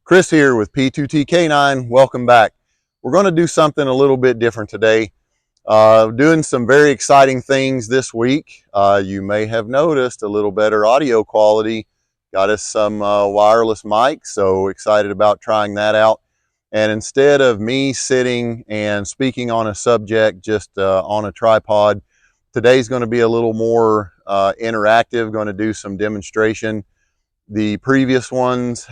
Chris here with P2TK9. Welcome back. We're going to do something a little bit different today. Doing some very exciting things this week. You may have noticed a little better audio quality. Got us some wireless mics, so excited about trying that out. And instead of me sitting and speaking on a subject just on a tripod, today's going to be a little more interactive, going to do some demonstration. The previous ones,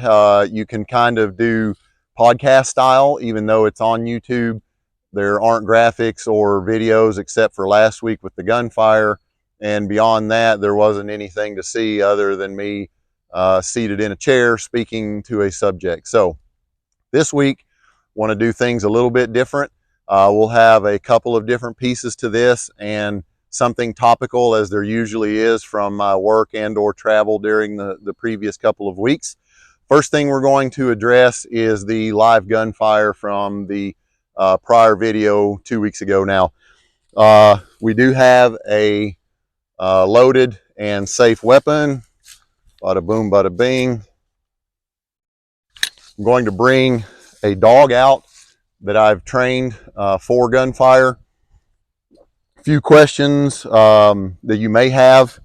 you can kind of do podcast style, even though it's on YouTube. There aren't graphics or videos except for last week with the Gunfire. And beyond that, there wasn't anything to see other than me seated in a chair speaking to a subject. So this week, want to do things a little bit different. We'll have a couple of different pieces to this and something topical, as there usually is from my work and or travel during the previous couple of weeks. First thing we're going to address is the live gunfire from the prior video 2 weeks ago now. We do have a loaded and safe weapon. Bada boom, bada bing. I'm going to bring a dog out that I've trained for gunfire. Few questions that you may have.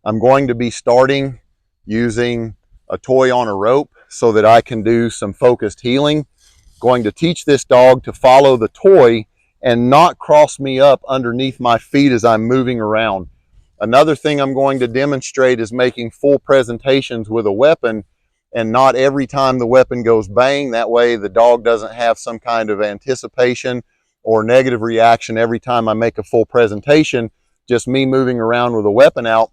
I'm going to be starting using a toy on a rope so that I can do some focused healing. Going to teach this dog to follow the toy and not cross me up underneath my feet as I'm moving around. Another thing I'm going to demonstrate is making full presentations with a weapon, and not every time the weapon goes bang. That way the dog doesn't have some kind of anticipation or negative reaction every time I make a full presentation. Just me moving around with a weapon out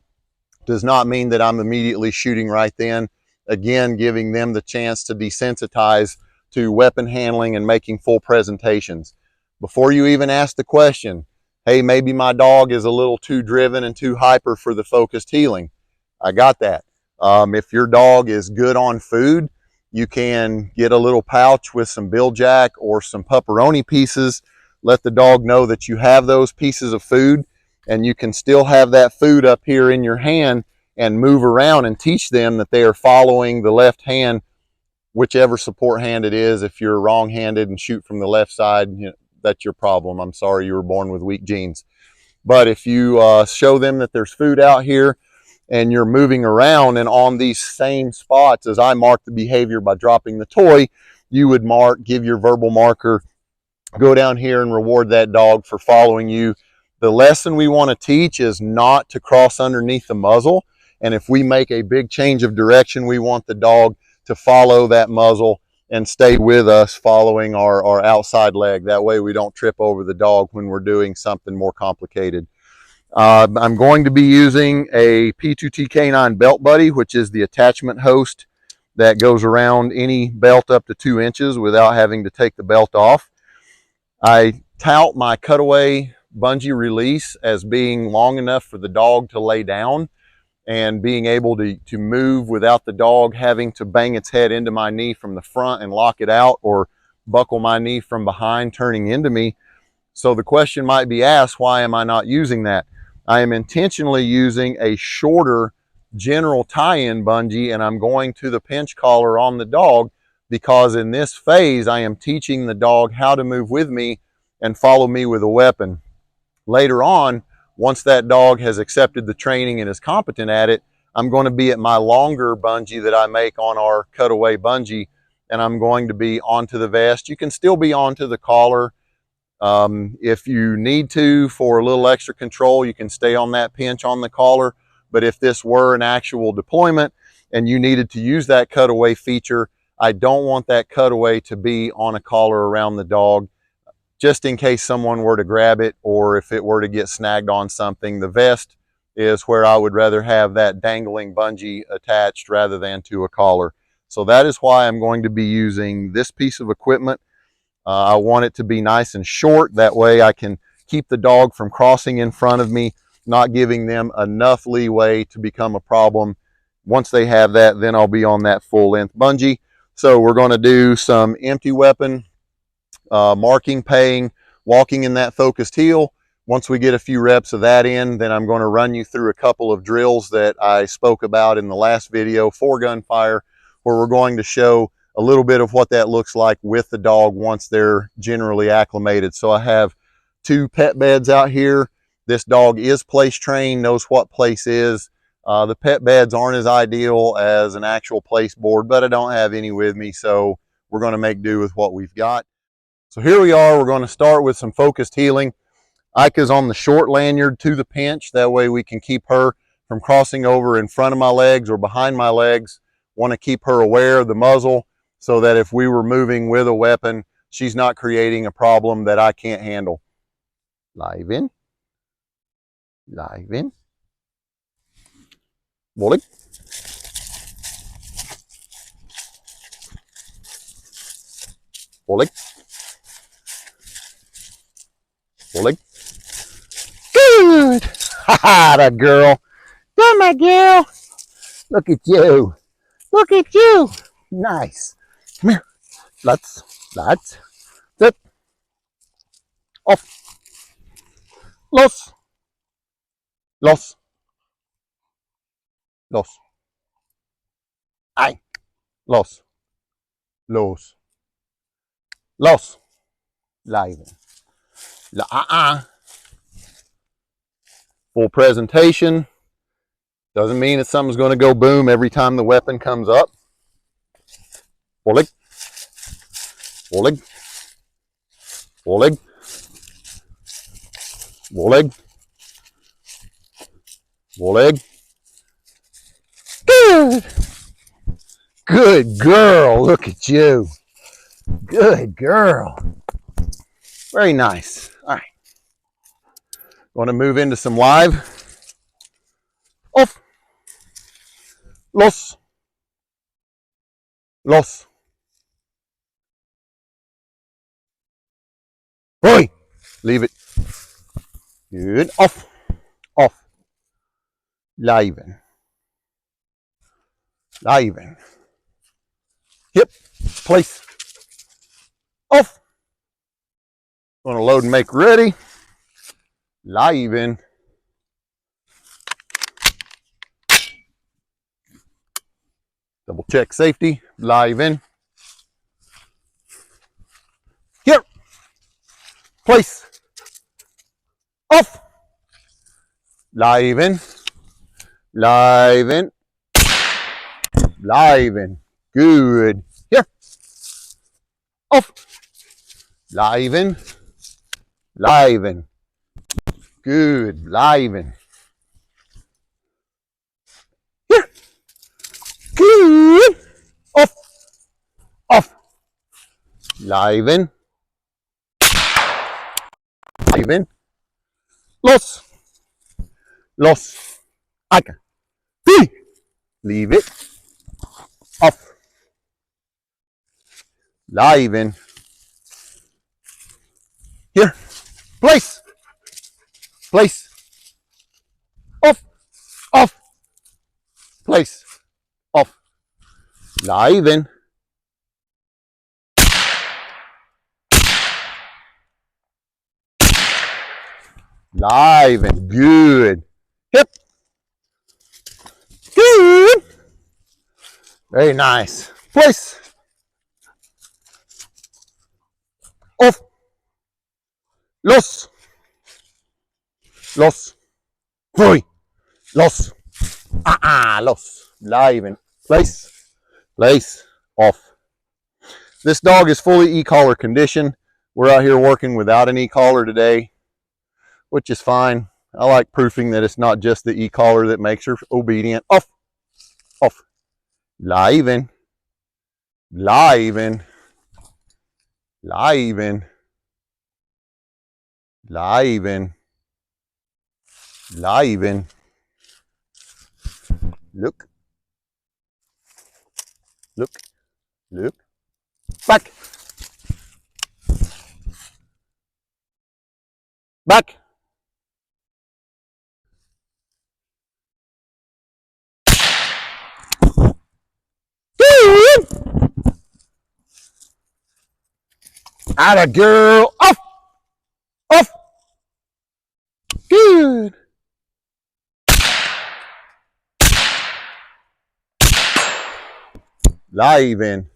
does not mean that I'm immediately shooting right then. Again, giving them the chance to desensitize to weapon handling and making full presentations. Before you even ask the question, hey, maybe my dog is a little too driven and too hyper for the focused healing. I got that. If your dog is good on food, you can get a little pouch with some Bill Jack or some pepperoni pieces. Let the dog know that you have those pieces of food, and you can still have that food up here in your hand and move around and teach them that they are following the left hand, whichever support hand it is. If you're wrong-handed and shoot from the left side, that's your problem. I'm sorry you were born with weak genes. But if you show them that there's food out here and you're moving around and on these same spots as I mark the behavior by dropping the toy, you would give your verbal marker, go down here and reward that dog for following you. The lesson we want to teach is not to cross underneath the muzzle. And if we make a big change of direction, we want the dog to follow that muzzle and stay with us following our outside leg. That way we don't trip over the dog when we're doing something more complicated. I'm going to be using a P2TK9 belt buddy, which is the attachment host that goes around any belt up to 2 inches without having to take the belt off. I tout my cutaway bungee release as being long enough for the dog to lay down and being able to move without the dog having to bang its head into my knee from the front and lock it out, or buckle my knee from behind turning into me. So the question might be asked, why am I not using that? I am intentionally using a shorter general tie-in bungee, and I'm going to the pinch collar on the dog because in this phase, I am teaching the dog how to move with me and follow me with a weapon. Later on, once that dog has accepted the training and is competent at it, I'm going to be at my longer bungee that I make on our cutaway bungee, and I'm going to be onto the vest. You can still be onto the collar. If you need to, for a little extra control, you can stay on that pinch on the collar. But if this were an actual deployment and you needed to use that cutaway feature, I don't want that cutaway to be on a collar around the dog, just in case someone were to grab it or if it were to get snagged on something. The vest is where I would rather have that dangling bungee attached rather than to a collar. So that is why I'm going to be using this piece of equipment. I want it to be nice and short. That way I can keep the dog from crossing in front of me, not giving them enough leeway to become a problem. Once they have that, then I'll be on that full length bungee. So we're going to do some empty weapon, marking, paying, walking in that focused heel. Once we get a few reps of that in, then I'm going to run you through a couple of drills that I spoke about in the last video for gunfire, where we're going to show a little bit of what that looks like with the dog once they're generally acclimated. So I have 2 pet beds out here. This dog is place trained, knows what place is. The pet beds aren't as ideal as an actual place board, but I don't have any with me, so we're going to make do with what we've got. So here we are. We're going to start with some focused heeling. Ika's on the short lanyard to the pinch. That way we can keep her from crossing over in front of my legs or behind my legs. Want to keep her aware of the muzzle so that if we were moving with a weapon, she's not creating a problem that I can't handle. Live in. Live in. Volley. Volley. Volley. Good. Ha ha, that girl. Come my girl. Look at you. Look at you. Nice. Come here. Let's. Zip. Off. Los. Los. Los. Ay. Los. Los. Los. Live. La Full presentation. Doesn't mean that something's going to go boom every time the weapon comes up. Full leg. Full leg. Full leg. Full leg. Full leg. Good. Good girl. Look at you. Good girl. Very nice. All right. Want to move into some live. Off. Los. Los. Boy. Leave it. Good. Off. Off. Live in. Live in. Hip. Place. Off. Going to load and make ready. Live in. Double check safety. Live in. Here. Place. Off. Live in. Live in. Live in. Good. Here. Off. Live in. Live in. Good. Live in. Here. Good. Off. Off. Live in. Live in. Los. Los. Ika. Leave it. Off. Live in. Here. Place. Place. Off. Off. Place. Off. Live in. Live in. Good. Hip. Good. Very nice. Place. Off. Los. Los. Voy. Los. Los. Live in. Place. Place. Off. This dog is fully e-collar conditioned. We're out here working without an e-collar today, which is fine. I like proofing that it's not just the e-collar that makes her obedient. Off. Off. Live in. Live in. Live in. Live in. Live in. Look. Look. Look. Back. Back. Atta girl. Off. Off. Good. Live in.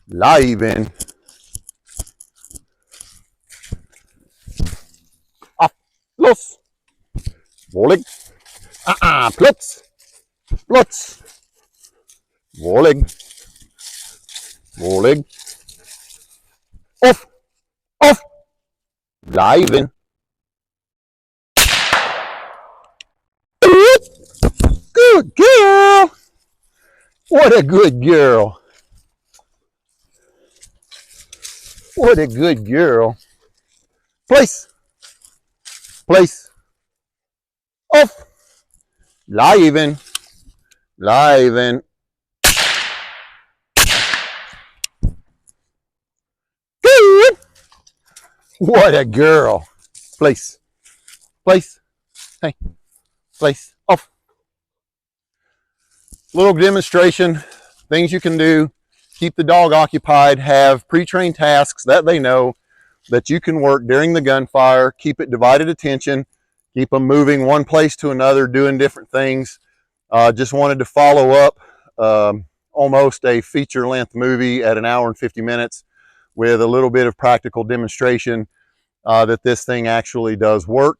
live in, auf, los, wohlig, Platz, Platz, wohlig, wohlig, off, off, live in. Good girl. What a good girl. What a good girl. Place. Place. Off. Live in. Live in. Good. What a girl. Place. Place. Hey. Place. Off. Little demonstration. Things you can do. Keep the dog occupied. Have pre-trained tasks that they know that you can work during the gunfire. Keep it divided attention. Keep them moving one place to another, doing different things. Just wanted to follow up almost a feature-length movie at 1 hour and 50 minutes with a little bit of practical demonstration that this thing actually does work.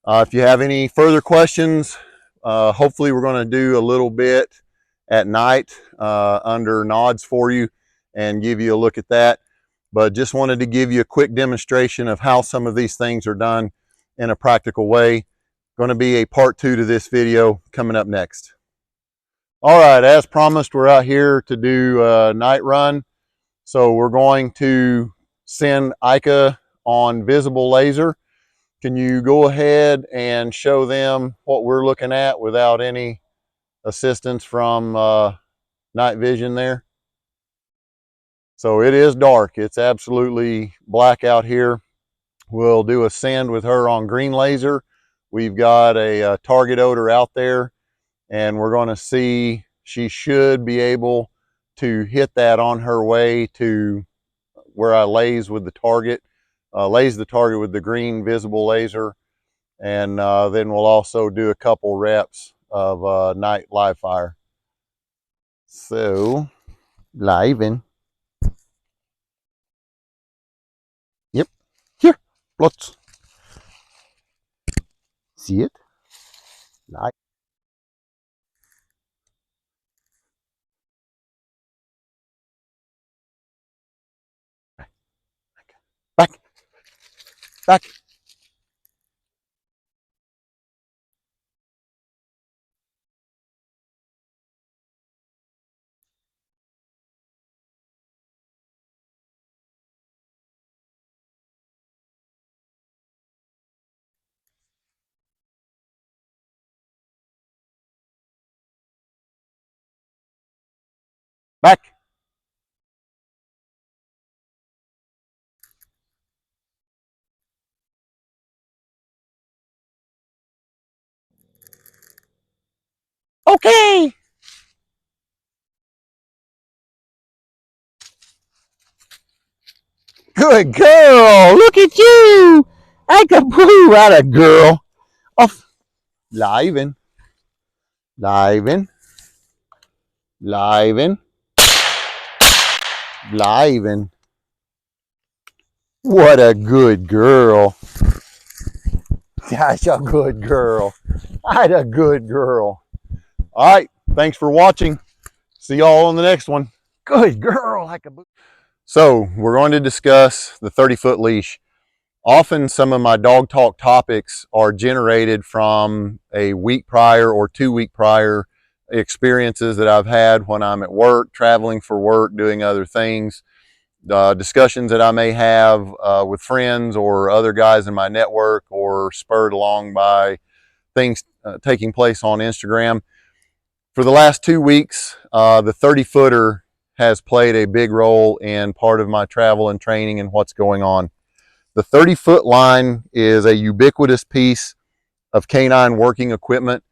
If you have any further questions, hopefully we're going to do a little bit at night under nods for you and give you a look at that. But just wanted to give you a quick demonstration of how some of these things are done in a practical way. Going to be a part 2 to this video coming up next. All right, as promised, we're out here to do a night run. So we're going to send Ica on visible laser. Can you go ahead and show them what we're looking at without any assistance from night vision there? So it is dark. It's absolutely black out here. We'll do a send with her on green laser. We've got a target odor out there, and we're going to see, she should be able to hit that on her way to where I laze with the target, laze the target with the green visible laser, and then we'll also do a couple reps of night live fire. So, live in. Yep, here, lots. See it? Live. Back, back. Back. Okay. Good girl. Look at you. I can prove out a girl. Off. Live in. Live in. Live in. Live in. What a good girl. That's a good girl. That's a good girl. All right. Thanks for watching. See y'all on the next one. Good girl. Like a boot. So we're going to discuss the 30-foot leash. Often some of my dog talk topics are generated from a week prior or 2 week prior experiences that I've had when I'm at work, traveling for work, doing other things, discussions that I may have with friends or other guys in my network, or spurred along by things taking place on Instagram. For the last 2 weeks, the 30-footer has played a big role in part of my travel and training and what's going on. The 30-foot line is a ubiquitous piece of canine working equipment.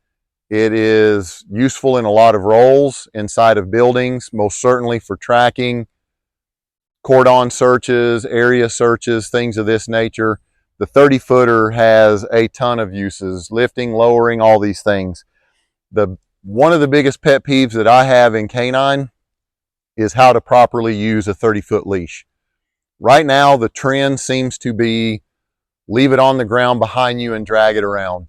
It is useful in a lot of roles inside of buildings, most certainly for tracking, cordon searches, area searches, things of this nature. The 30-footer has a ton of uses, lifting, lowering, all these things. One of the biggest pet peeves that I have in canine is how to properly use a 30-foot leash. Right now, the trend seems to be leave it on the ground behind you and drag it around.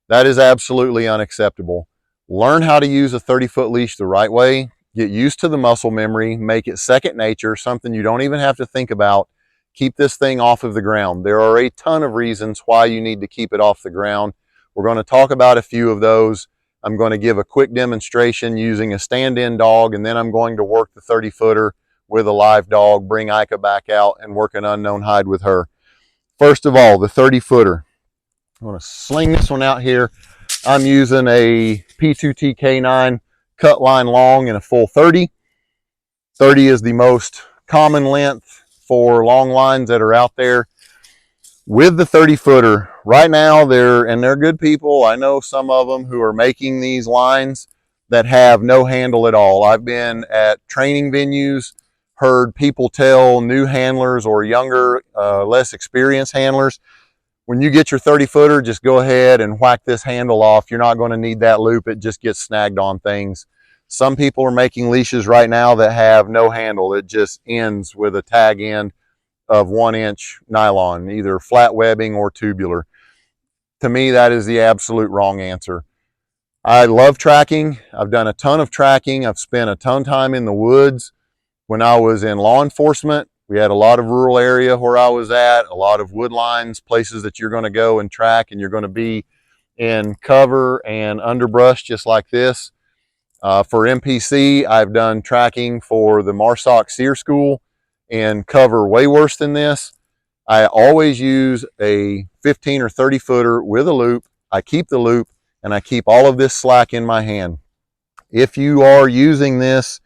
That is absolutely unacceptable. Learn how to use a 30-foot leash the right way. Get used to the muscle memory. Make it second nature, something you don't even have to think about. Keep this thing off of the ground. There are a ton of reasons why you need to keep it off the ground. We're going to talk about a few of those. I'm going to give a quick demonstration using a stand-in dog, and then I'm going to work the 30-footer with a live dog, bring Ika back out, and work an unknown hide with her. First of all, the 30-footer. I'm going to sling this one out here. I'm using a P2T K9 cut line long in a full 30. 30 is the most common length for long lines that are out there. With the 30-footer, right now they're good people. I know some of them who are making these lines that have no handle at all. I've been at training venues, heard people tell new handlers or younger, less experienced handlers, when you get your 30-footer, just go ahead and whack this handle off. You're not going to need that loop. It just gets snagged on things. Some people are making leashes right now that have no handle. It just ends with a tag end of 1-inch nylon, either flat webbing or tubular. To me, that is the absolute wrong answer. I love tracking. I've done a ton of tracking. I've spent a ton of time in the woods. When I was in law enforcement, we had a lot of rural area where I was at, a lot of wood lines, places that you're going to go and track, and you're going to be in cover and underbrush just like this. For MPC, I've done tracking for the MARSOC SEER School and cover way worse than this. I always use a 15 or 30 footer with a loop. I keep the loop and I keep all of this slack in my hand. If you are using this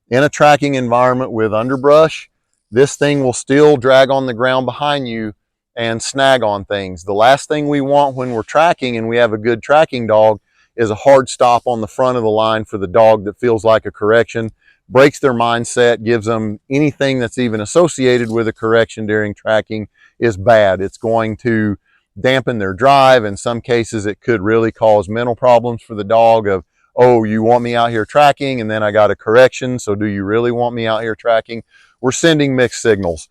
in a tracking environment with underbrush, this thing will still drag on the ground behind you and snag on things. The last thing we want when we're tracking and we have a good tracking dog is a hard stop on the front of the line for the dog that feels like a correction, breaks their mindset, gives them anything that's even associated with a correction during tracking is bad. It's going to dampen their drive. In some cases, it could really cause mental problems for the dog of, oh, you want me out here tracking and then I got a correction, so do you really want me out here tracking? We're sending mixed signals.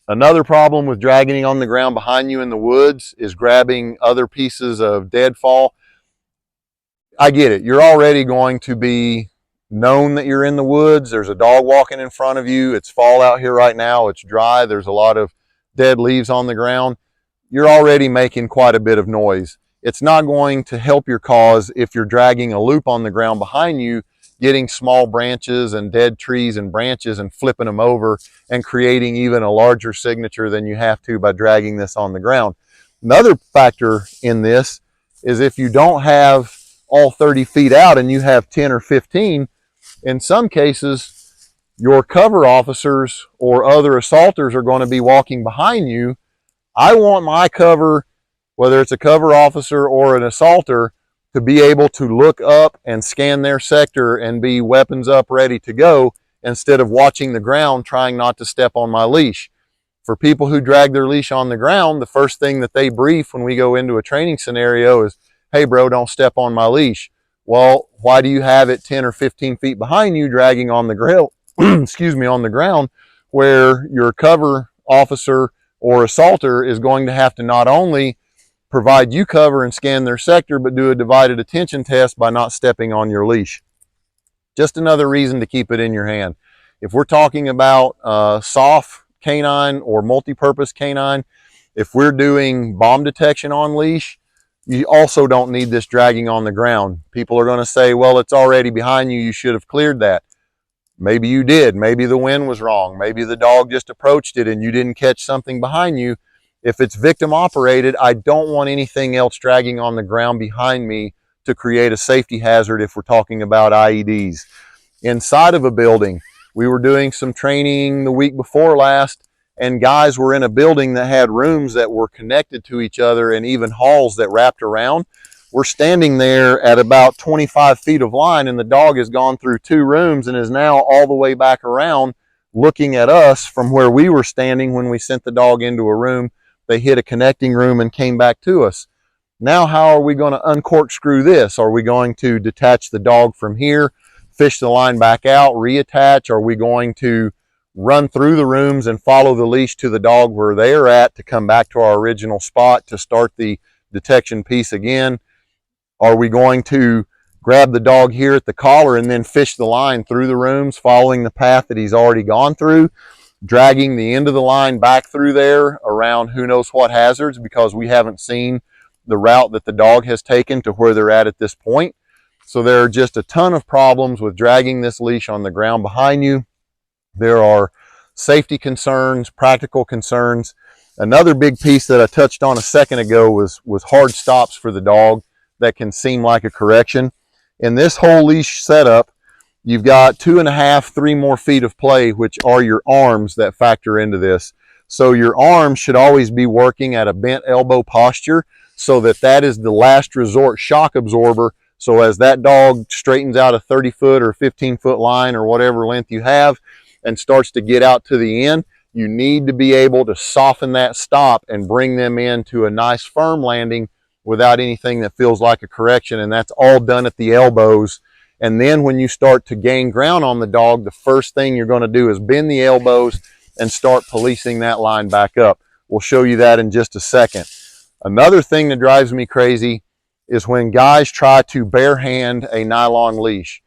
Another problem with dragging on the ground behind you in the woods is grabbing other pieces of deadfall. I get it. You're already going to be known that you're in the woods. There's a dog walking in front of you. It's fall out here right now. It's dry. There's a lot of dead leaves on the ground. You're already making quite a bit of noise. It's not going to help your cause if you're dragging a loop on the ground behind you, getting small branches and dead trees and branches and flipping them over and creating even a larger signature than you have to by dragging this on the ground. Another factor in this is if you don't have all 30 feet out and you have 10 or 15, in some cases, your cover officers or other assaulters are going to be walking behind you. I want my cover, whether it's a cover officer or an assaulter, to be able to look up and scan their sector and be weapons up ready to go instead of watching the ground trying not to step on my leash. For people who drag their leash on the ground, the first thing that they brief when we go into a training scenario is, hey bro, don't step on my leash. Well, why do you have it 10 or 15 feet behind you dragging on the grill, excuse me, on the ground, where your cover officer or assaulter is going to have to not only provide you cover and scan their sector, but do a divided attention test by not stepping on your leash. Just another reason to keep it in your hand. If we're talking about soft canine or multi-purpose canine, if we're doing bomb detection on leash, you also don't need this dragging on the ground. People are going to say, well, it's already behind you. You should have cleared that. Maybe you did. Maybe the wind was wrong. Maybe the dog just approached it and you didn't catch something behind you. If it's victim operated, I don't want anything else dragging on the ground behind me to create a safety hazard if we're talking about IEDs. Inside of a building, we were doing some training the week before last, and guys were in a building that had rooms that were connected to each other and even halls that wrapped around. We're standing there at about 25 feet of line, and the dog has gone through 2 rooms and is now all the way back around looking at us from where we were standing when we sent the dog into a room. They hit a connecting room and came back to us. Now, how are we going to uncorkscrew this? Are we going to detach the dog from here, fish the line back out, reattach? Are we going to run through the rooms and follow the leash to the dog where they are at to come back to our original spot to start the detection piece again? Are we going to grab the dog here at the collar and then fish the line through the rooms, following the path that he's already gone through, dragging the end of the line back through there around who knows what hazards, because we haven't seen the route that the dog has taken to where they're at this point? So there are just a ton of problems with dragging this leash on the ground behind you. There are safety concerns, practical concerns. Another big piece that I touched on a second ago was hard stops for the dog that can seem like a correction. In this whole leash setup, you've got 2.5, 3 more feet of play, which are your arms that factor into this. So your arms should always be working at a bent elbow posture, so that is the last resort shock absorber. So as that dog straightens out a 30-foot or 15-foot line or whatever length you have and starts to get out to the end, you need to be able to soften that stop and bring them into a nice firm landing without anything that feels like a correction. And that's all done at the elbows. And then when you start to gain ground on the dog, the first thing you're going to do is bend the elbows and start policing that line back up. We'll show you that in just a second. Another thing that drives me crazy is when guys try to bare hand a nylon leash.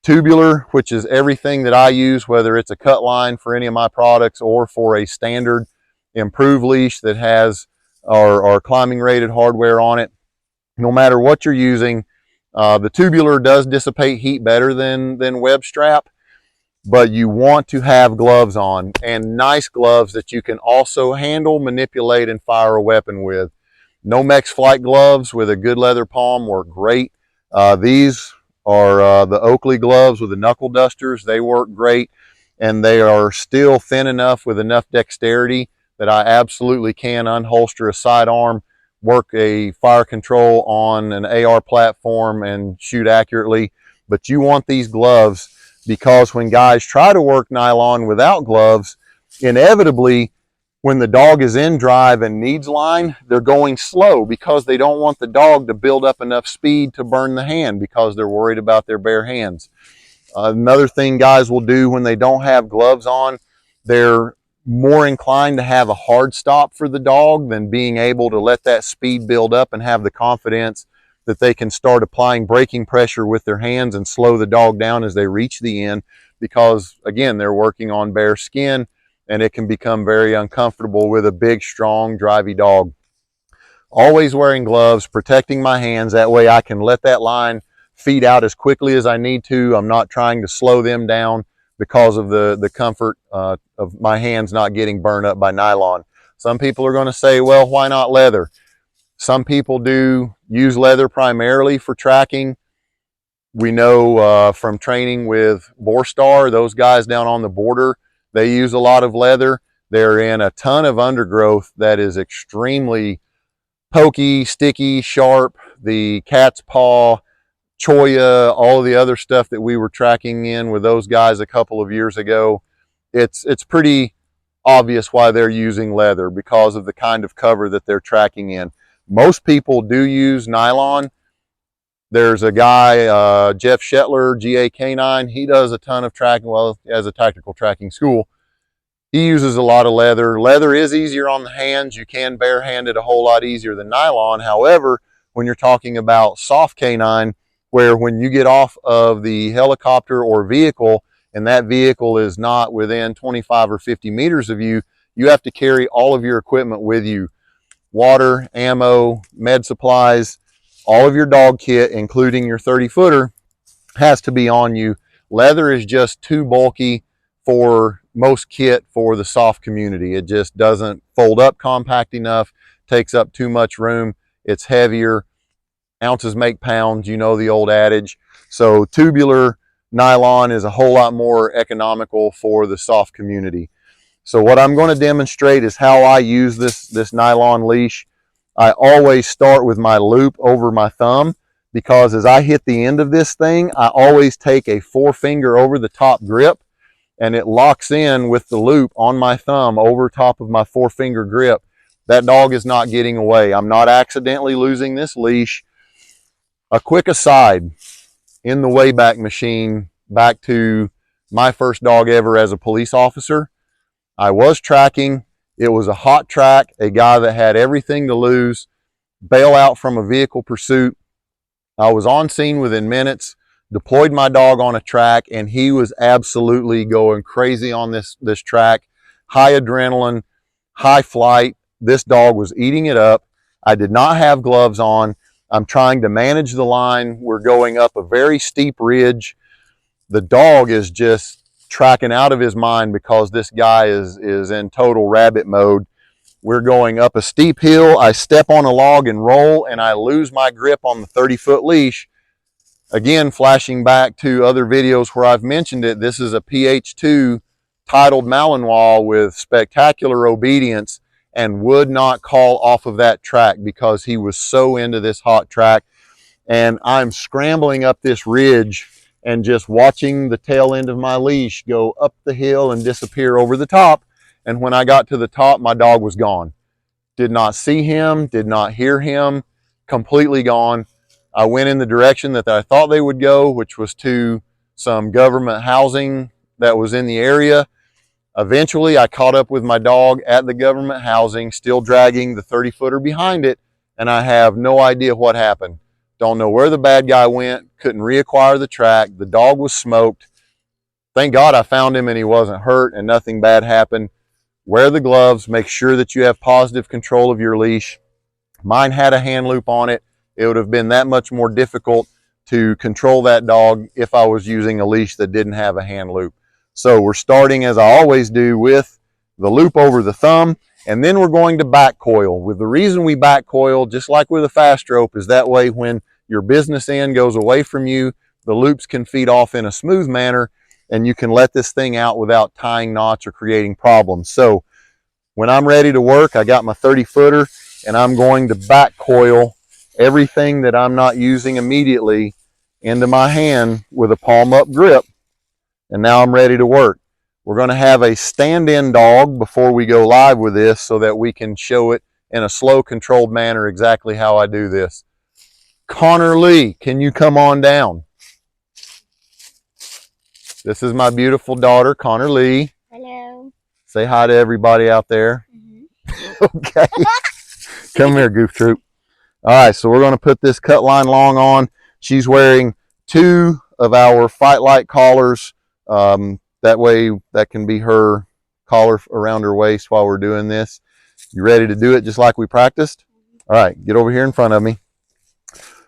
Tubular, which is everything that I use, whether it's a cut line for any of my products or for a standard improved leash that has our climbing rated hardware on it, no matter what you're using, the tubular does dissipate heat better than web strap, but you want to have gloves on, and nice gloves that you can also handle, manipulate, and fire a weapon with. Nomex flight gloves with a good leather palm work great. These are the Oakley gloves with the knuckle dusters. They work great, and they are still thin enough with enough dexterity that I absolutely can unholster a sidearm, work a fire control on an AR platform, and shoot accurately. But you want these gloves, because when guys try to work nylon without gloves, inevitably when the dog is in drive and needs line, they're going slow because they don't want the dog to build up enough speed to burn the hand, because they're worried about their bare hands. Another thing guys will do when they don't have gloves on, they're more inclined to have a hard stop for the dog than being able to let that speed build up and have the confidence that they can start applying braking pressure with their hands and slow the dog down as they reach the end, because again, they're working on bare skin and it can become very uncomfortable with a big, strong, drivey dog. Always wearing gloves, protecting my hands, that way I can let that line feed out as quickly as I need to. I'm not trying to slow them down because of the comfort of my hands not getting burned up by nylon. Some people are going to say, well, why not leather? Some people do use leather primarily for tracking. We know from training with Borstar, those guys down on the border, they use a lot of leather. They're in a ton of undergrowth that is extremely pokey, sticky, sharp. The cat's paw, choya, all of the other stuff that we were tracking in with those guys a couple of years ago, it's pretty obvious why they're using leather, because of the kind of cover that they're tracking in. Most people do use nylon. There's a guy, Jeff Shetler, GA-K9, he does a ton of tracking, well, as a tactical tracking school. He uses a lot of leather. Leather is easier on the hands. You can barehand it a whole lot easier than nylon. However, when you're talking about soft canine, where when you get off of the helicopter or vehicle and that vehicle is not within 25 or 50 meters of you, you have to carry all of your equipment with you. Water, ammo, med supplies, all of your dog kit, including your 30-footer, has to be on you. Leather is just too bulky for most kit for the soft community. It just doesn't fold up compact enough, takes up too much room, it's heavier. Ounces make pounds, you know the old adage. So tubular nylon is a whole lot more economical for the soft community. So what I'm going to demonstrate is how I use this nylon leash. I always start with my loop over my thumb, because as I hit the end of this thing, I always take a forefinger over the top grip, and it locks in with the loop on my thumb over top of my forefinger grip. That dog is not getting away. I'm not accidentally losing this leash. A quick aside, in the Wayback Machine, back to my first dog ever as a police officer. I was tracking. It was a hot track, a guy that had everything to lose, bail out from a vehicle pursuit. I was on scene within minutes, deployed my dog on a track, and he was absolutely going crazy on this track. High adrenaline, high flight. This dog was eating it up. I did not have gloves on. I'm trying to manage the line. We're going up a very steep ridge. The dog is just tracking out of his mind because this guy is in total rabbit mode. We're going up a steep hill. I step on a log and roll, and I lose my grip on the 30-foot leash. Again, flashing back to other videos where I've mentioned it, this is a PH2 titled Malinois with spectacular obedience and would not call off of that track because he was so into this hot track. And I'm scrambling up this ridge and just watching the tail end of my leash go up the hill and disappear over the top. And when I got to the top, my dog was gone. Did not see him, did not hear him, completely gone. I went in the direction that I thought they would go, which was to some government housing that was in the area. Eventually, I caught up with my dog at the government housing, still dragging the 30-footer behind it, and I have no idea what happened. Don't know where the bad guy went, couldn't reacquire the track. The dog was smoked. Thank God I found him and he wasn't hurt and nothing bad happened. Wear the gloves, make sure that you have positive control of your leash. Mine had a hand loop on it. It would have been that much more difficult to control that dog if I was using a leash that didn't have a hand loop. So we're starting, as I always do, with the loop over the thumb, and then we're going to back coil. With the reason we back coil, just like with a fast rope, is that way when your business end goes away from you, the loops can feed off in a smooth manner, and you can let this thing out without tying knots or creating problems. So when I'm ready to work, I got my 30-footer, and I'm going to back coil everything that I'm not using immediately into my hand with a palm up grip. And now I'm ready to work. We're going to have a stand-in dog before we go live with this so that we can show it in a slow, controlled manner exactly how I do this. Connor Lee, can you come on down? This is my beautiful daughter, Connor Lee. Hello. Say hi to everybody out there. Okay. Come here, Goof Troop. All right, so we're going to put this cut line long on. She's wearing 2 of our Fight Light collars. That way, that can be her collar around her waist while we're doing this. You ready to do it just like we practiced? All right, get over here in front of me.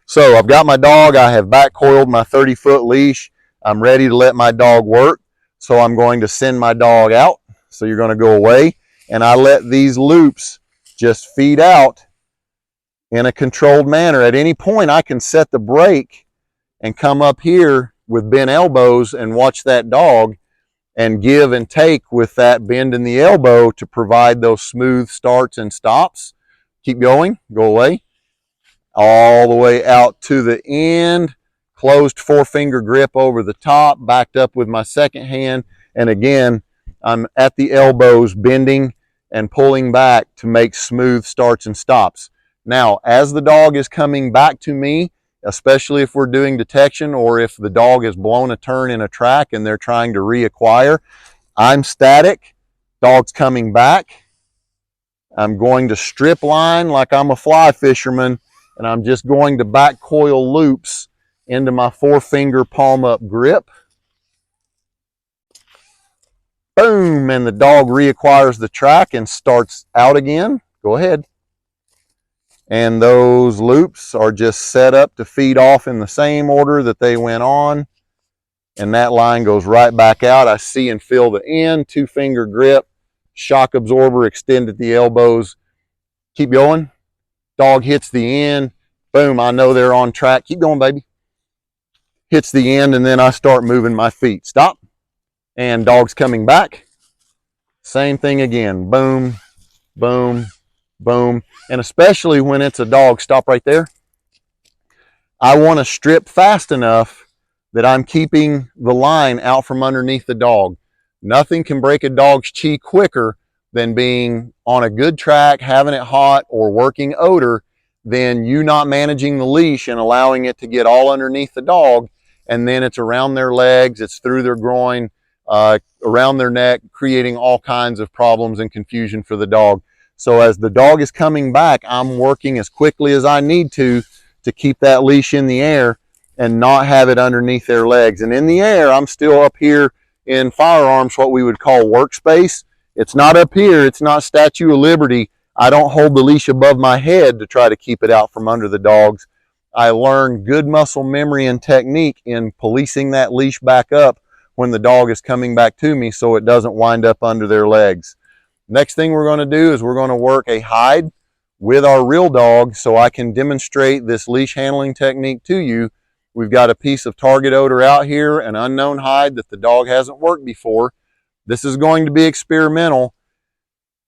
So I've got my dog. I have back coiled my 30-foot leash. I'm ready to let my dog work. So I'm going to send my dog out. So you're going to go away. And I let these loops just feed out in a controlled manner. At any point, I can set the brake and come up here with bent elbows and watch that dog and give and take with that bend in the elbow to provide those smooth starts and stops. Keep going, go away. All the way out to the end, closed 4-finger grip over the top, backed up with my second hand. And again, I'm at the elbows, bending and pulling back to make smooth starts and stops. Now, as the dog is coming back to me, especially if we're doing detection or if the dog has blown a turn in a track and they're trying to reacquire, I'm static, dog's coming back. I'm going to strip line like I'm a fly fisherman, and I'm just going to back coil loops into my 4-finger palm up grip. Boom, and the dog reacquires the track and starts out again. Go ahead. And those loops are just set up to feed off in the same order that they went on. And that line goes right back out. I see and feel the end, 2-finger grip, shock absorber, extend at the elbows. Keep going. Dog hits the end. Boom, I know they're on track. Keep going, baby. Hits the end, and then I start moving my feet. Stop. And dog's coming back. Same thing again. Boom, boom, boom. And especially when it's a dog, stop right there. I want to strip fast enough that I'm keeping the line out from underneath the dog. Nothing can break a dog's chi quicker than being on a good track, having it hot, or working odor, than you not managing the leash and allowing it to get all underneath the dog. and then it's around their legs, it's through their groin, around their neck, creating all kinds of problems and confusion for the dog. So as the dog is coming back, I'm working as quickly as I need to keep that leash in the air and not have it underneath their legs. And in the air, I'm still up here in firearms, what we would call workspace. It's not up here, it's not Statue of Liberty. I don't hold the leash above my head to try to keep it out from under the dogs. I learned good muscle memory and technique in policing that leash back up when the dog is coming back to me so it doesn't wind up under their legs. Next thing we're going to do is we're going to work a hide with our real dog so I can demonstrate this leash handling technique to you. We've got a piece of target odor out here, an unknown hide that the dog hasn't worked before. This is going to be experimental.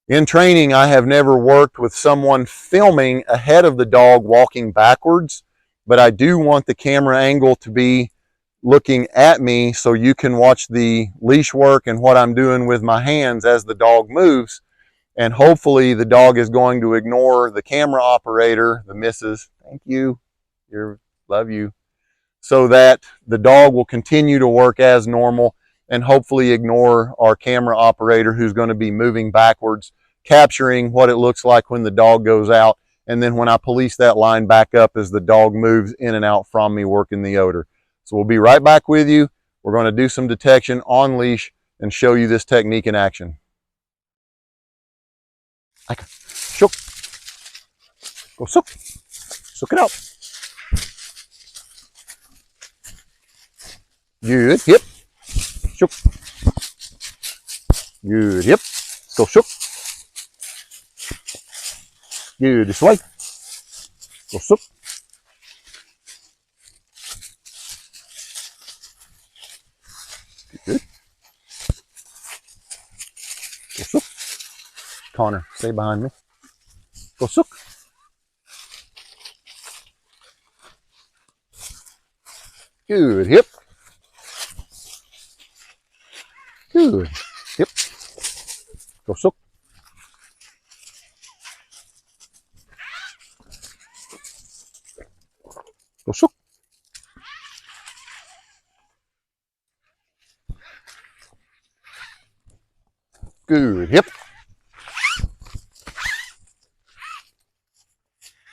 In training, I have never worked with someone filming ahead of the dog walking backwards, but I do want the camera angle to be looking at me so you can watch the leash work and what I'm doing with my hands as the dog moves. And hopefully the dog is going to ignore the camera operator, the missus, thank you, love you, so that the dog will continue to work as normal and hopefully ignore our camera operator who's going to be moving backwards, capturing what it looks like when the dog goes out, and then when I police that line back up as the dog moves in and out from me working the odor. So we'll be right back with you. We're going to do some detection on leash and show you this technique in action. Shook. Go sook. Sook it out. Good. Hip. Shook. Good. Hip. Go shook. Good. This way. Go sook. Good. Go sook. Connor, stay behind me. Go sook. Good. Hip. Good. Hip. Go sook. Go sook. Good. Hip.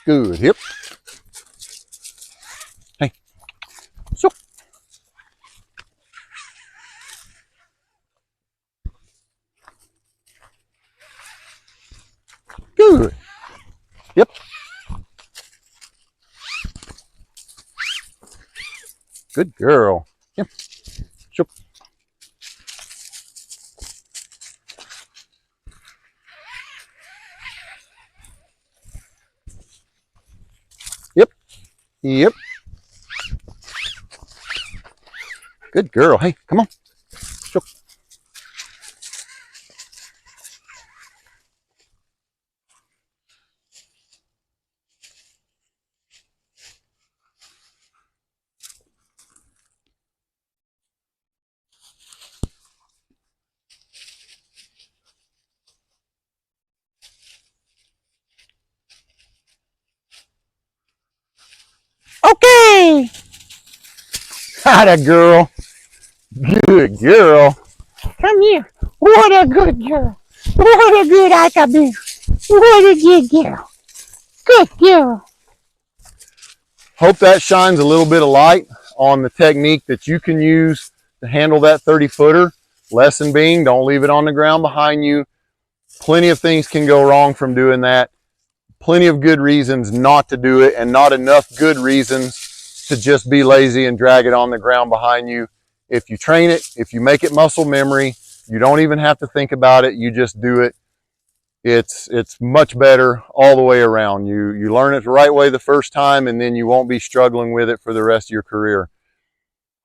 Good. Hip. Hey. Sook. Good. Yep. Good girl. Yep. Shook. Yep. Yep. Good girl. Hey, come on. Shook. Okay. Atta girl. Good girl. Come here. What a good girl. What a good Icaboo. What a good girl. Good girl. Hope that shines a little bit of light on the technique that you can use to handle that 30-footer. Lesson being, don't leave it on the ground behind you. Plenty of things can go wrong from doing that. Plenty of good reasons not to do it, and not enough good reasons to just be lazy and drag it on the ground behind you. If you train it, if you make it muscle memory, you don't even have to think about it. You just do it. It's much better all the way around. You learn it the right way the first time, and then you won't be struggling with it for the rest of your career.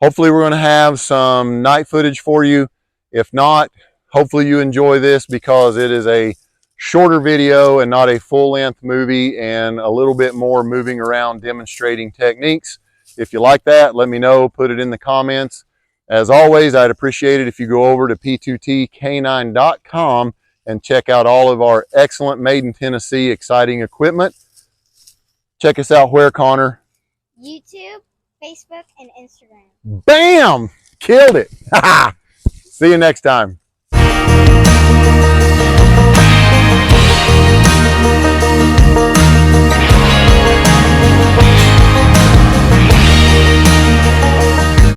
Hopefully we're going to have some night footage for you. If not, hopefully you enjoy this because it is a shorter video and not a full-length movie, and a little bit more moving around demonstrating techniques. If you like that, let me know, put it in the comments. As always, I'd appreciate it if you go over to p2tk9.com and check out all of our excellent made in Tennessee exciting equipment. Check us out where, Connor? YouTube, Facebook, and Instagram. Bam! Killed it. See you next time.